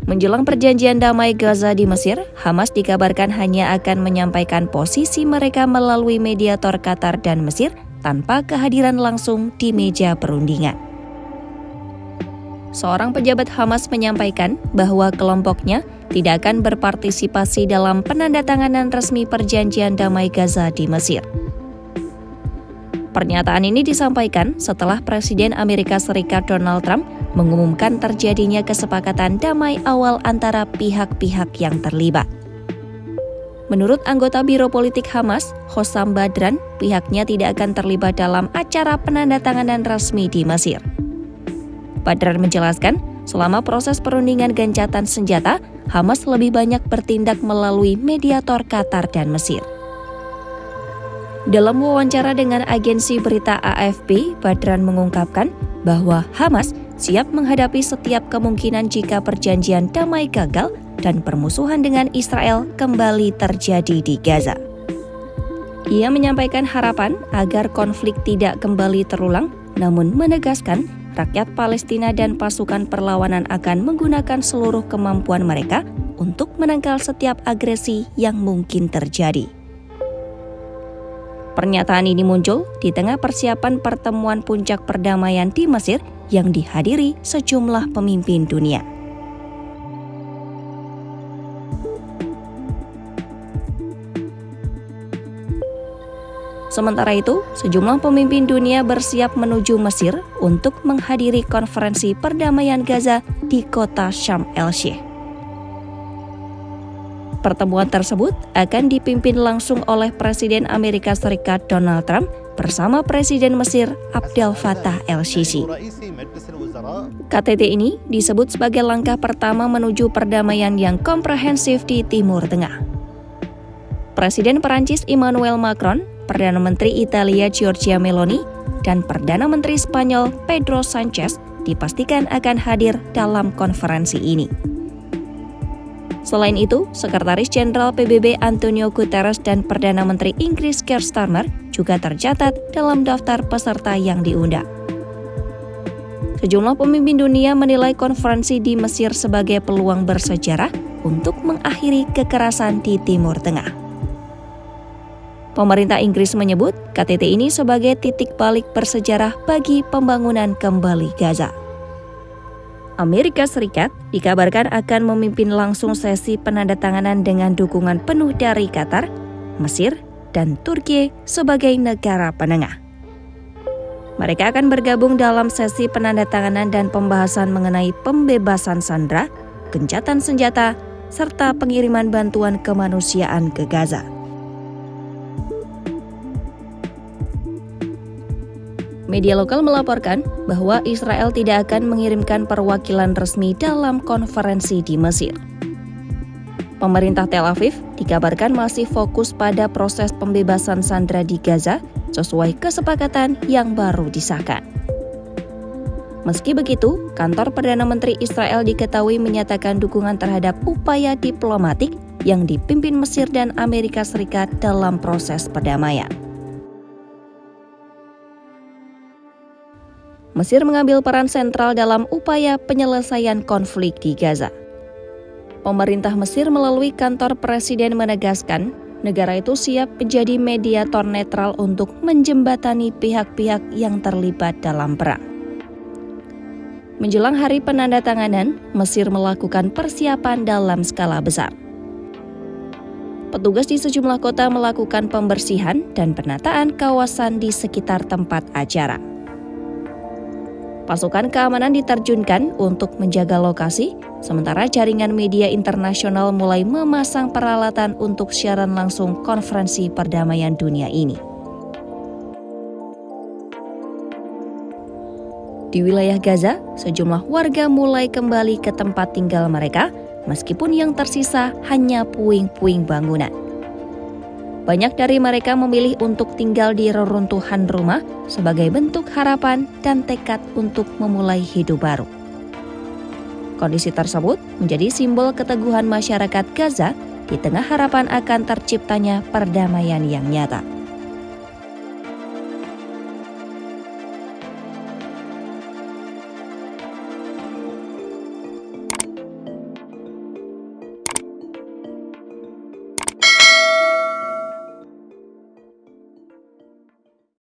Menjelang perjanjian damai Gaza di Mesir, Hamas dikabarkan hanya akan menyampaikan posisi mereka melalui mediator Qatar dan Mesir tanpa kehadiran langsung di meja perundingan. Seorang pejabat Hamas menyampaikan bahwa kelompoknya tidak akan berpartisipasi dalam penandatanganan resmi perjanjian damai Gaza di Mesir. Pernyataan ini disampaikan setelah Presiden Amerika Serikat Donald Trump mengumumkan terjadinya kesepakatan damai awal antara pihak-pihak yang terlibat. Menurut anggota Biro Politik Hamas, Hossam Badran, pihaknya tidak akan terlibat dalam acara penandatanganan resmi di Mesir. Badran menjelaskan, selama proses perundingan gencatan senjata, Hamas lebih banyak bertindak melalui mediator Qatar dan Mesir. Dalam wawancara dengan agensi berita AFP, Badran mengungkapkan bahwa Hamas siap menghadapi setiap kemungkinan jika perjanjian damai gagal dan permusuhan dengan Israel kembali terjadi di Gaza. Ia menyampaikan harapan agar konflik tidak kembali terulang, namun menegaskan rakyat Palestina dan pasukan perlawanan akan menggunakan seluruh kemampuan mereka untuk menangkal setiap agresi yang mungkin terjadi. Pernyataan ini muncul di tengah persiapan pertemuan puncak perdamaian di Mesir yang dihadiri sejumlah pemimpin dunia. Sementara itu, sejumlah pemimpin dunia bersiap menuju Mesir untuk menghadiri konferensi perdamaian Gaza di kota Sharm el-Sheikh. Pertemuan tersebut akan dipimpin langsung oleh Presiden Amerika Serikat Donald Trump bersama Presiden Mesir Abdel Fattah el-Sisi. KTT ini disebut sebagai langkah pertama menuju perdamaian yang komprehensif di Timur Tengah. Presiden Perancis Emmanuel Macron, Perdana Menteri Italia Giorgia Meloni, dan Perdana Menteri Spanyol Pedro Sanchez dipastikan akan hadir dalam konferensi ini. Selain itu, Sekretaris Jenderal PBB Antonio Guterres dan Perdana Menteri Inggris Keir Starmer juga tercatat dalam daftar peserta yang diundang. Sejumlah pemimpin dunia menilai konferensi di Mesir sebagai peluang bersejarah untuk mengakhiri kekerasan di Timur Tengah. Pemerintah Inggris menyebut KTT ini sebagai titik balik bersejarah bagi pembangunan kembali Gaza. Amerika Serikat dikabarkan akan memimpin langsung sesi penandatanganan dengan dukungan penuh dari Qatar, Mesir, dan Turki sebagai negara penengah. Mereka akan bergabung dalam sesi penandatanganan dan pembahasan mengenai pembebasan sandera, gencatan senjata, serta pengiriman bantuan kemanusiaan ke Gaza. Media lokal melaporkan bahwa Israel tidak akan mengirimkan perwakilan resmi dalam konferensi di Mesir. Pemerintah Tel Aviv dikabarkan masih fokus pada proses pembebasan sandera di Gaza sesuai kesepakatan yang baru disahkan. Meski begitu, kantor Perdana Menteri Israel diketahui menyatakan dukungan terhadap upaya diplomatik yang dipimpin Mesir dan Amerika Serikat dalam proses perdamaian. Mesir mengambil peran sentral dalam upaya penyelesaian konflik di Gaza. Pemerintah Mesir melalui kantor presiden menegaskan, negara itu siap menjadi mediator netral untuk menjembatani pihak-pihak yang terlibat dalam perang. Menjelang hari penandatanganan, Mesir melakukan persiapan dalam skala besar. Petugas di sejumlah kota melakukan pembersihan dan penataan kawasan di sekitar tempat acara. Pasukan keamanan diterjunkan untuk menjaga lokasi, sementara jaringan media internasional mulai memasang peralatan untuk siaran langsung konferensi perdamaian dunia ini. Di wilayah Gaza, sejumlah warga mulai kembali ke tempat tinggal mereka, meskipun yang tersisa hanya puing-puing bangunan. Banyak dari mereka memilih untuk tinggal di reruntuhan rumah sebagai bentuk harapan dan tekad untuk memulai hidup baru. Kondisi tersebut menjadi simbol keteguhan masyarakat Gaza di tengah harapan akan terciptanya perdamaian yang nyata.